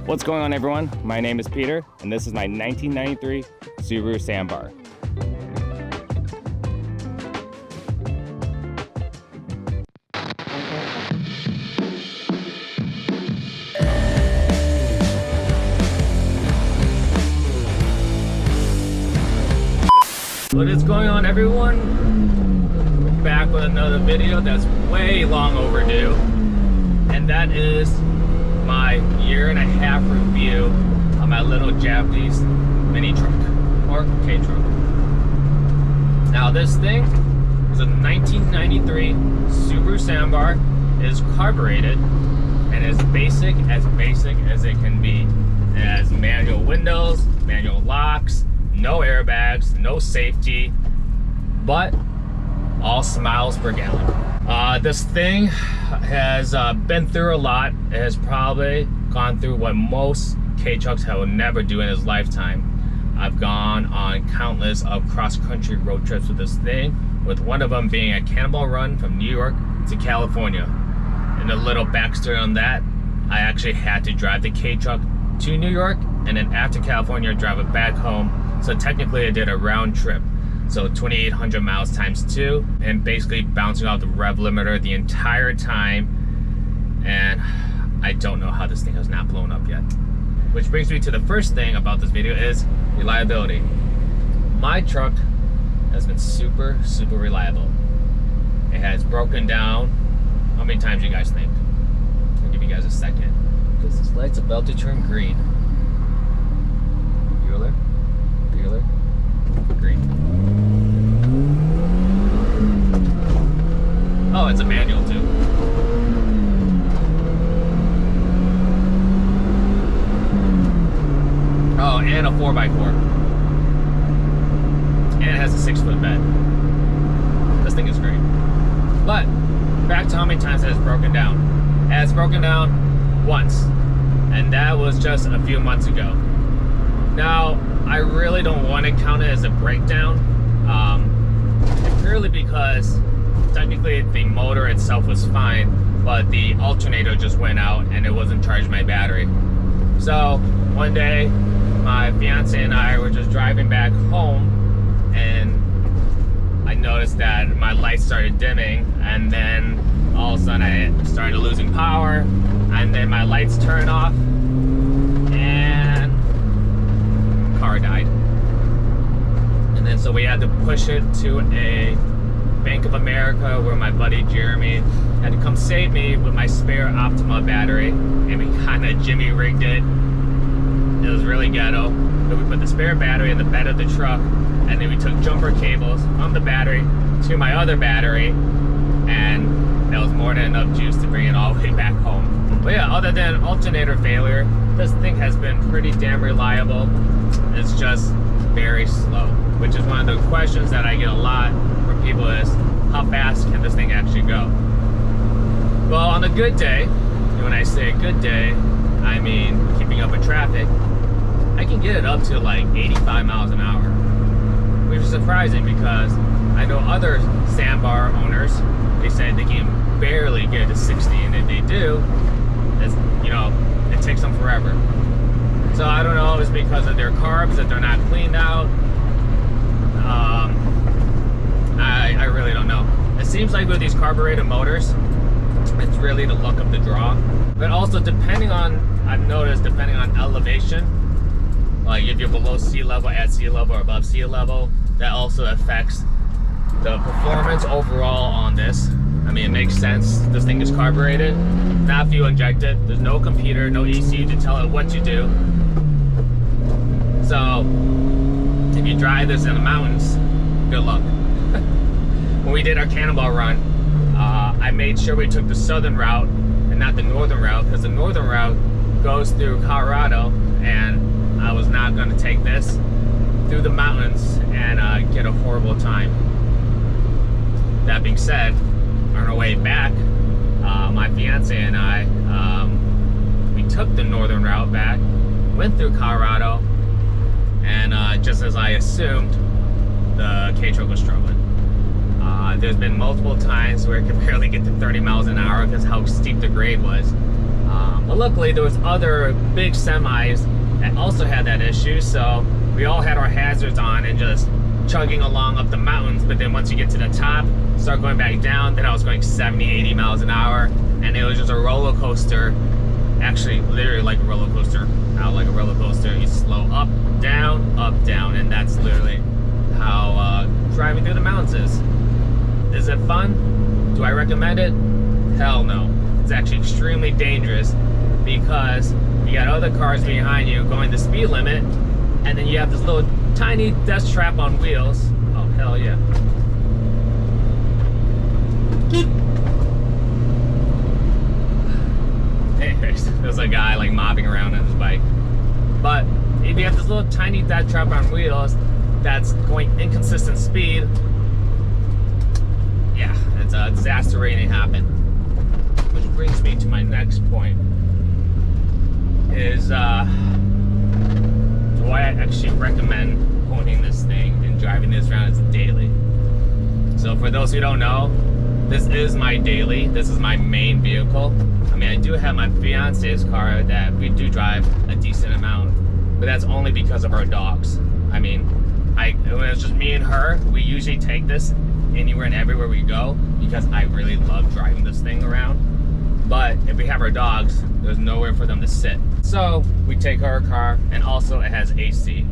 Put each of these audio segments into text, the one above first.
What's going on, everyone? My name is Peter, and this is my 1993 Subaru Sambar. What is going on, everyone? We're back with another video that's way long overdue, and that is my year-and-a-half review of my little Japanese mini truck, or K-truck. Now this thing is a 1993 Subaru Sambar. It is carbureted and as basic as it can be. It has manual windows, manual locks, no airbags, no safety, but all smiles per gallon. This thing has been through a lot. It has probably gone through what most K-trucks will never do in his lifetime. I've gone on countless of cross-country road trips with this thing, with one of them being a cannonball run from New York to California. And a little backstory on that, I actually had to drive the K-truck to New York, and then after California, drive it back home. So technically I did a round trip. So 2,800 miles times 2, and basically bouncing off the rev limiter the entire time. And I don't know how this thing has not blown up yet. Which brings me to the first thing about this video is reliability. My truck has been super reliable. It has broken down. How many times do you guys think? I'll give you guys a second, because this light's about to turn green. Bueller, green. Oh, it's a manual too. Oh, and a 4x4. And it has a 6-foot bed. This thing is great. But back to how many times it has broken down. It has broken down once, and that was just a few months ago. Now, I really don't want to count it as a breakdown, purely because technically the motor itself was fine, but the alternator just went out and it wasn't charging my battery. So one day, my fiance and I were just driving back home, and I noticed that my lights started dimming, and then all of a sudden I started losing power, and then my lights turned off, and car died. And then so we had to push it to a Bank of America, where my buddy Jeremy had to come save me with my spare Optima battery, and we kind of Jimmy rigged it. It was really ghetto. But we put the spare battery in the bed of the truck, and then we took jumper cables from the battery to my other battery, and that was more than enough juice to bring it all the way back home. But yeah, other than alternator failure, this thing has been pretty damn reliable. It's just very slow, which is one of the questions that I get a lot from people is, how fast can this thing actually go? Well, on a good day, and when I say a good day, I mean keeping up with traffic, I can get it up to like 85 miles an hour, which is surprising because I know other Sambar owners, they said they can barely get to 60, and if they do, it's, you know, it takes them forever. So I don't know if it's because of their carbs that they're not cleaned out. I really don't know. It seems like with these carbureted motors, it's really the luck of the draw. But also depending on, I've noticed, depending on elevation, like if you're below sea level, at sea level, or above sea level, that also affects the performance overall on this. I mean, it makes sense. This thing is carbureted, not fuel injected. There's no computer, no ECU to tell it what to do. So if you drive this in the mountains, good luck. When we did our cannonball run, I made sure we took the southern route and not the northern route, because the northern route goes through Colorado, and I was not going to take this through the mountains and get a horrible time. That being said, on our way back, my fiance and I, we took the northern route back, went through Colorado, and just as I assumed, the K-truck was struggling. There's been multiple times where it could barely get to 30 miles an hour because how steep the grade was. But luckily there was other big semis that also had that issue, so we all had our hazards on and just chugging along up the mountains. But then once you get to the top, start going back down, then I was going 70-80 miles an hour, and it was just a roller coaster. Actually, literally like a roller coaster, out like a roller coaster. You slow up, down, and that's literally how driving through the mountains is. Is it fun? Do I recommend it? Hell no. It's actually extremely dangerous because you got other cars behind you going the speed limit, and then you have this little tiny death trap on wheels. Oh, hell yeah. Anyways, there's a guy like mobbing around on his bike. But if you have this little tiny death trap on wheels that's going inconsistent speed, yeah, it's a disaster waiting to happen. Which brings me to my next point, is do I actually recommend owning this thing and driving this around as a daily? So for those who don't know, this is my daily. This is my main vehicle. I mean, I do have my fiance's car that we do drive a decent amount, but that's only because of our dogs. I mean, when it's just me and her, we usually take this anywhere and everywhere we go because I really love driving this thing around. But if we have our dogs, there's nowhere for them to sit. So we take her car, and also it has AC,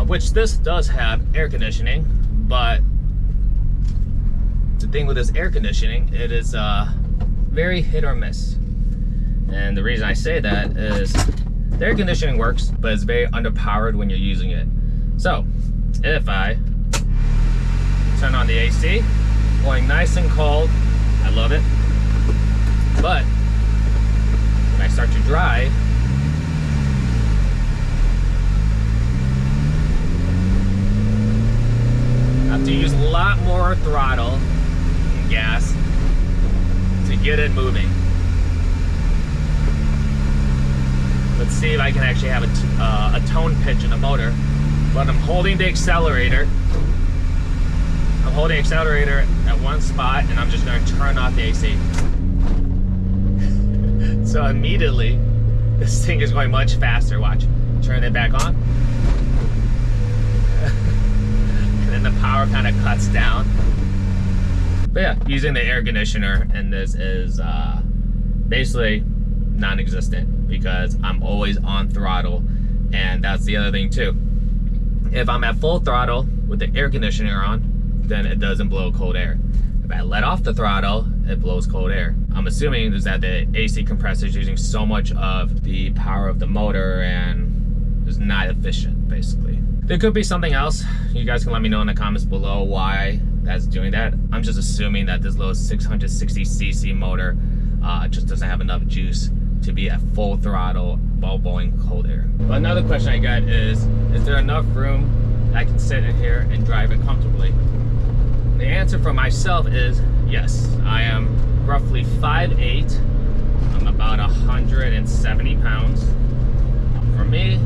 which this does have air conditioning, but the thing with this air conditioning, it is very hit or miss. And the reason I say that is the air conditioning works, but it's very underpowered when you're using it. So if I turn on the AC, going nice and cold, I love it. But when I start to drive, I have to use a lot more throttle and gas to get it moving. Let's see if I can actually have a tone pitch in the motor. But I'm holding the accelerator. I'm holding the accelerator at one spot, and I'm just going to turn off the AC. So immediately, this thing is going much faster. Watch. Turn it back on. And then the power kind of cuts down. But yeah, using the air conditioner, and this is basically non-existent because I'm always on throttle. And that's the other thing too. If I'm at full throttle with the air conditioner on, then it doesn't blow cold air. If I let off the throttle, it blows cold air. I'm assuming is that the AC compressor is using so much of the power of the motor and is not efficient, basically. There could be something else. You guys can let me know in the comments below why that's doing that. I'm just assuming that this little 660cc motor just doesn't have enough juice to be at full throttle while blowing cold air. But another question I got is there enough room that I can sit in here and drive it comfortably? The answer for myself is yes. I am roughly 5'8". I'm about 170 pounds. For me,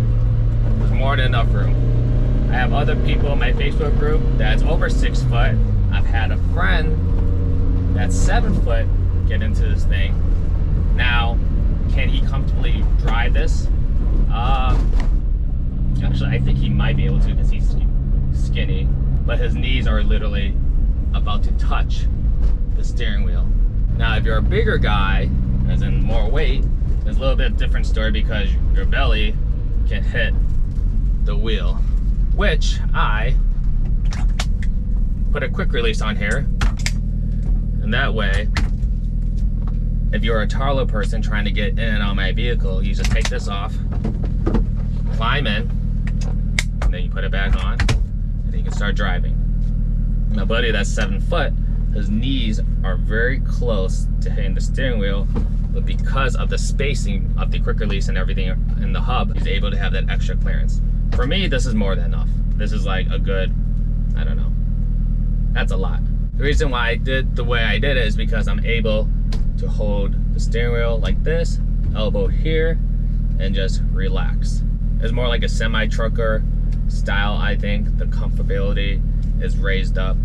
there's more than enough room. I have other people in my Facebook group that's over 6 foot. I've had a friend that's 7 foot get into this thing. Now, can he comfortably drive this? Actually, I think he might be able to because he's skinny, but his knees are literally about to touch the steering wheel. Now, if you're a bigger guy, as in more weight, there's a little bit different story because your belly can hit the wheel, which I put a quick release on here, and that way, if you're a taller person trying to get in and out of my vehicle, you just take this off, climb in, and then you put it back on, and then you can start driving. My buddy that's 7 foot, his knees are very close to hitting the steering wheel, but because of the spacing of the quick release and everything in the hub, he's able to have that extra clearance. For me, this is more than enough. This is like a good, I don't know, that's a lot. The reason why I did the way I did it is because I'm able to hold the steering wheel like this, elbow here, and just relax. It's more like a semi-trucker style, I think. The comfortability is raised up.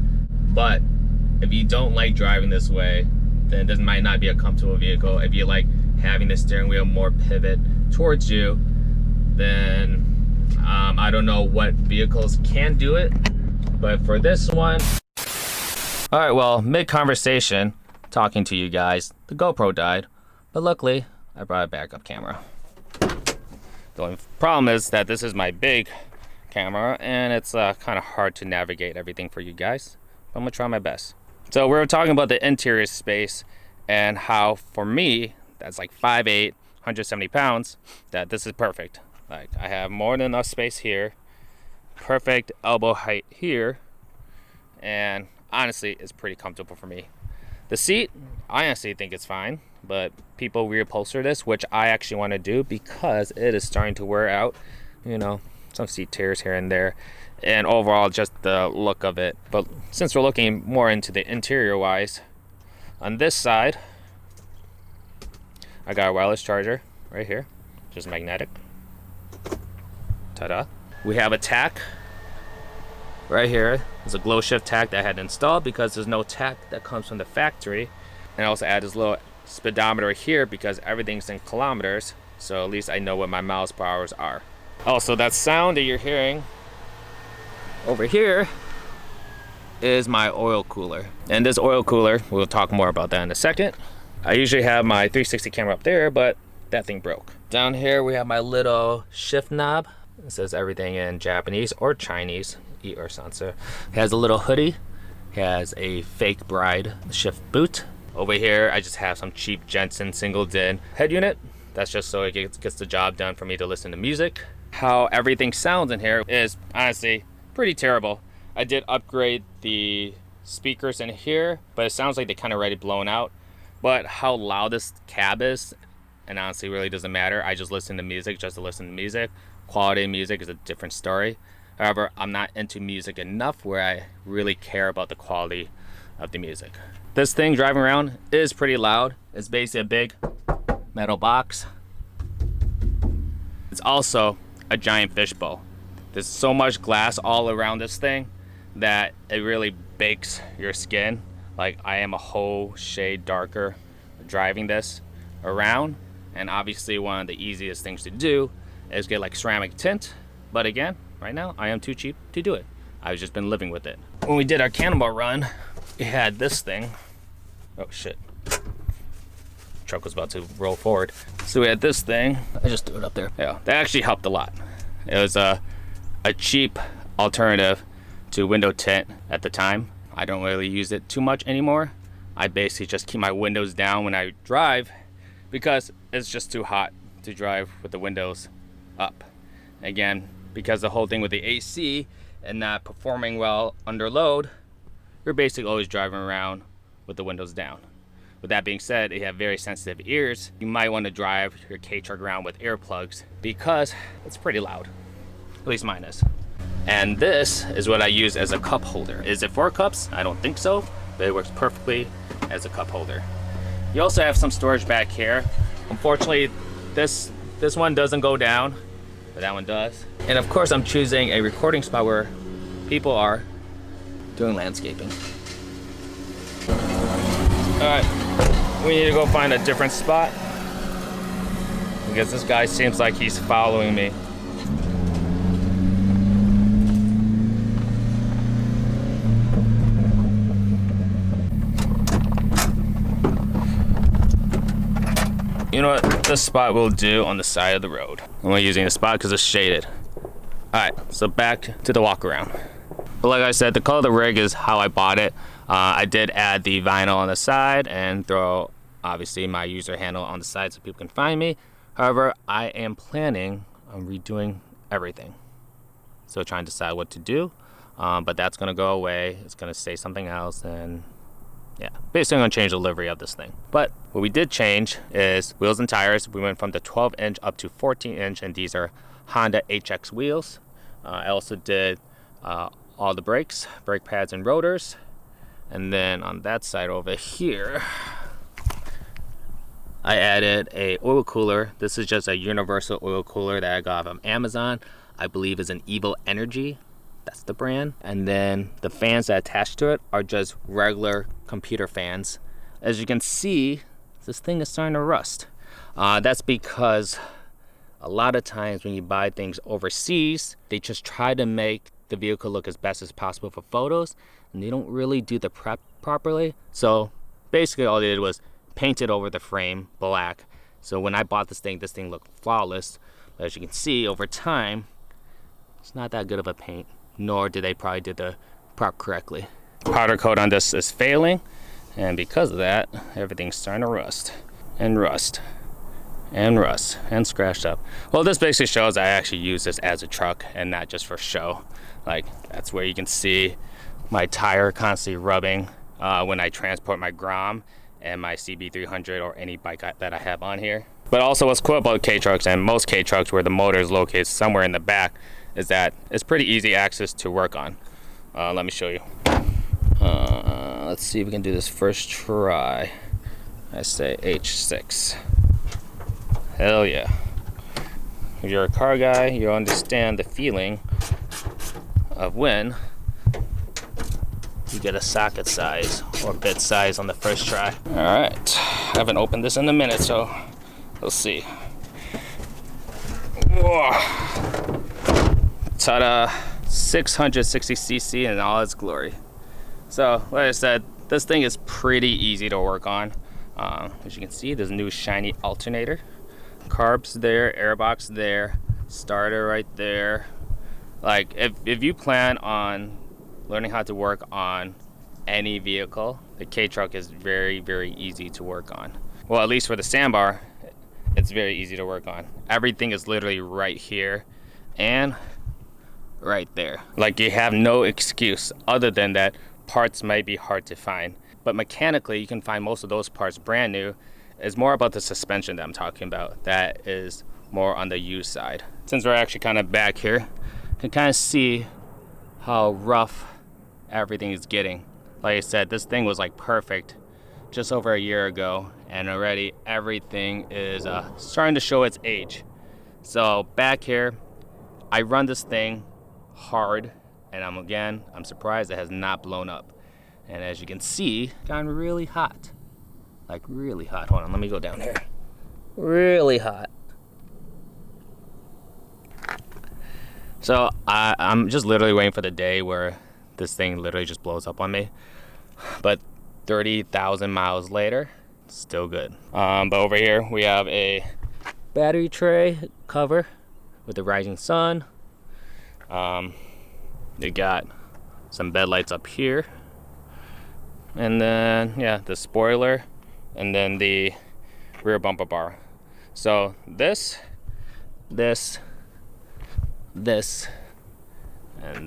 But if you don't like driving this way, then this might not be a comfortable vehicle. If you like having the steering wheel more pivot towards you, then I don't know what vehicles can do it, but for this one. All right, well, mid-conversation, talking to you guys, the GoPro died, but luckily I brought a backup camera. The only problem is that this is my big camera and it's kind of hard to navigate everything for you guys, but I'm gonna try my best. So we're talking about the interior space and how, for me, that's like 5'8", 170 pounds, that this is perfect. Like, I have more than enough space here, perfect elbow height here, and honestly, it's pretty comfortable for me. The seat, I honestly think it's fine, but people reupholster this, which I actually want to do because it is starting to wear out, you know, some seat tears here and there, and overall just the look of it. But since we're looking more into the interior wise, on this side, I got a wireless charger right here, just magnetic. Ta-da. We have a tack right here. There's a glow shift tack that I had installed because there's no tack that comes from the factory. And I also add this little speedometer here because everything's in kilometers, so at least I know what my miles per hours are. Also, that sound that you're hearing over here is my oil cooler. And this oil cooler, we'll talk more about that in a second. I usually have my 360 camera up there, but that thing broke. Down here we have my little shift knob. It says everything in Japanese or Chinese. It has a little hoodie. It has a fake bride shift boot. Over here I just have some cheap Jensen single DIN head unit. That's just so it gets the job done for me to listen to music. How everything sounds in here is honestly pretty terrible. I did upgrade the speakers in here, but it sounds like they kind of already blown out. But how loud this cab is, and honestly really doesn't matter. I just listen to music just to listen to music. Quality of music is a different story. However, I'm not into music enough where I really care about the quality of the music. This thing driving around is pretty loud. It's basically a big metal box. It's also a giant fishbowl. There's so much glass all around this thing that it really bakes your skin. Like, I am a whole shade darker driving this around, and obviously one of the easiest things to do is get like ceramic tint, but again, right now I am too cheap to do it. I've just been living with it. When we did our cannonball run, we had this thing. Oh shit, truck was about to roll forward. So we had this thing. I just threw it up there. Yeah, that actually helped a lot. It was a cheap alternative to window tint at the time. I don't really use it too much anymore. I basically just keep my windows down when I drive because it's just too hot to drive with the windows up. Again, because the whole thing with the AC and not performing well under load, you're basically always driving around with the windows down. With that being said, if you have very sensitive ears, you might want to drive your K-Truck around with earplugs because it's pretty loud. At least mine is. And this is what I use as a cup holder. Is it for cups? I don't think so, but it works perfectly as a cup holder. You also have some storage back here. Unfortunately, this one doesn't go down, but that one does. And of course, I'm choosing a recording spot where people are doing landscaping. All right, we need to go find a different spot because this guy seems like he's following me. You know what, this spot will do on the side of the road. I'm only using the spot because it's shaded. All right, so back to the walk around. But like I said, the color of the rig is how I bought it. I did add the vinyl on the side and throw, obviously, my user handle on the side so people can find me. However, I am planning on redoing everything. So trying to decide what to do, but that's gonna go away. It's gonna say something else, and yeah, basically I'm gonna change the livery of this thing. But what we did change is wheels and tires. We went from the 12-inch up to 14-inch, and these are Honda HX wheels. I also did all the brakes, brake pads and rotors. And then on that side over here, I added a oil cooler. This is just a universal oil cooler that I got from Amazon. I believe is an Evil Energy. That's the brand. And then the fans that attach to it are just regular computer fans. As you can see, this thing is starting to rust. That's because a lot of times when you buy things overseas, they just try to make the vehicle look as best as possible for photos, and they don't really do the prep properly. So basically all they did was paint it over the frame black. So when I bought this thing looked flawless. But as you can see, over time, it's not that good of a paint, nor did they probably do the prep correctly. Powder coat on this is failing, and because of that, everything's starting to rust and rust and rust and scratched up. Well, this basically shows I actually use this as a truck and not just for show. Like, that's where you can see my tire constantly rubbing when I transport my Grom and my CB300 or any bike that I have on here. But also what's cool about K-trucks and most K-trucks where the motor is located somewhere in the back is that it's pretty easy access to work on. Let me show you. Let's see if we can do this first try. I say H6. Hell yeah. If you're a car guy, you'll understand the feeling of when you get a socket size or bit size on the first try. All right, I haven't opened this in a minute, so let's see. Whoa. Ta-da, 660cc in all its glory. So, like I said, this thing is pretty easy to work on. As you can see, there's a new shiny alternator. Carbs there, airbox there, starter right there. Like, if you plan on learning how to work on any vehicle, the K-truck is very, very easy to work on. Well, at least for the Sambar, it's very easy to work on. Everything is literally right here and right there. Like, you have no excuse other than that parts might be hard to find. But mechanically, you can find most of those parts brand new. It's more about the suspension that I'm talking about. That is more on the used side. Since we're actually kind of back here, you can kind of see how rough everything is getting. Like I said, this thing was like perfect just over a year ago, and already everything is starting to show its age. So back here, I run this thing hard, and I'm surprised it has not blown up. And as you can see, it's gotten really hot. Like really hot. Hold on, let me go down here. Really hot. So I'm just literally waiting for the day where this thing literally just blows up on me. But 30,000 miles later, still good. But over here we have a battery tray cover with the rising sun. They got some bed lights up here, and then yeah, the spoiler, and then the rear bumper bar. So this, and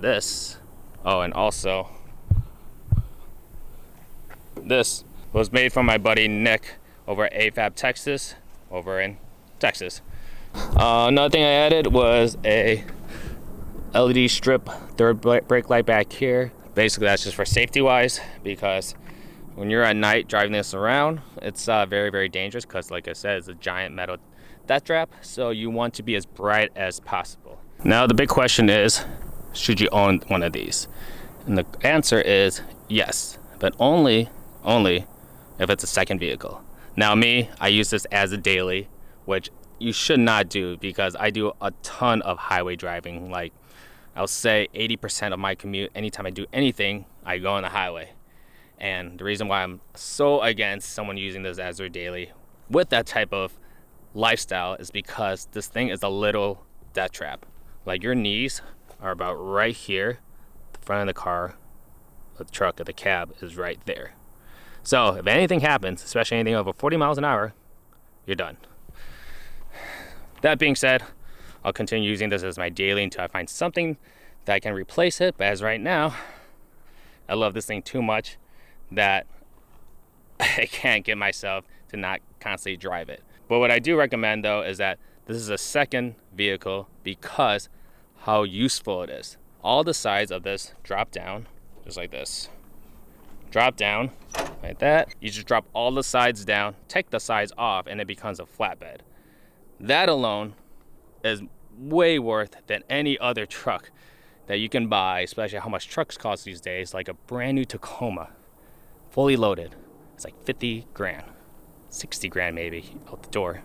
this. Oh, and also this was made from my buddy Nick over at AFAB Texas, over in Texas. Another thing I added was a LED strip third brake light back here. Basically that's just for safety wise, because when you're at night driving this around, it's very, very dangerous, because like I said, it's a giant metal death trap, so you want to be as bright as possible. Now the big question is, should you own one of these? And the answer is yes, but only if it's a second vehicle. Now me, I use this as a daily, which you should not do, because I do a ton of highway driving. Like, I'll say 80% of my commute, anytime I do anything, I go on the highway. And the reason why I'm so against someone using this as their daily with that type of lifestyle is because this thing is a little death trap. Like, your knees are about right here. The front of the car, the truck, or the cab is right there. So if anything happens, especially anything over 40 miles an hour, you're done. That being said, I'll continue using this as my daily until I find something that I can replace it. But as right now, I love this thing too much that I can't get myself to not constantly drive it. But what I do recommend though is that this is a second vehicle because how useful it is. All the sides of this drop down, just like this. Drop down like that. You just drop all the sides down, take the sides off, and it becomes a flatbed. That alone is way worth than any other truck that you can buy, especially how much trucks cost these days. Like a brand new Tacoma, fully loaded, it's like 50 grand, 60 grand maybe out the door.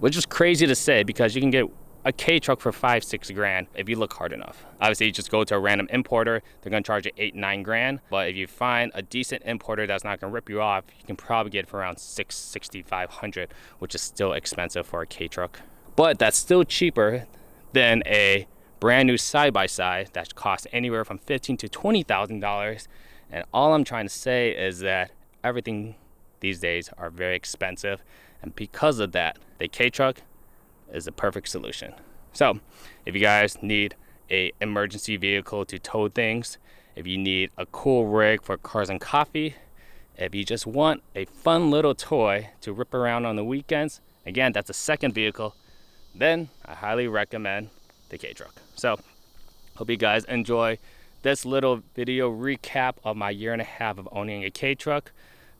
which is crazy to say because you can get a K truck for 5-6 grand if you look hard enough. Obviously, you just go to a random importer, they're gonna charge you 8-9 grand. But if you find a decent importer that's not gonna rip you off, you can probably get it for around 6,500, which is still expensive for a K truck. But that's still cheaper than a brand new side-by-side that costs anywhere from $15,000 to $20,000. And all I'm trying to say is that everything these days are very expensive, and because of that, the K truck is the perfect solution. So if you guys need a emergency vehicle to tow things, if you need a cool rig for cars and coffee, if you just want a fun little toy to rip around on the weekends, again, that's a second vehicle, then I highly recommend the K truck. So hope you guys enjoy this little video recap of my 1.5 years of owning a K truck.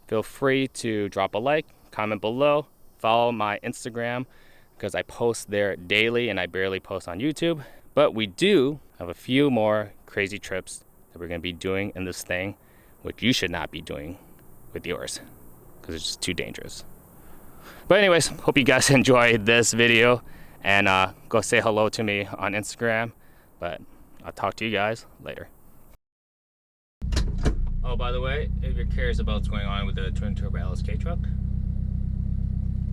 Feel free to drop a like, comment below, follow my Instagram, because I post there daily and I barely post on YouTube. But we do have a few more crazy trips that we're gonna be doing in this thing, which you should not be doing with yours, because it's just too dangerous. But anyways, hope you guys enjoyed this video, and go say hello to me on Instagram. But I'll talk to you guys later. Oh, by the way, if you're curious about what's going on with the twin turbo LSK truck,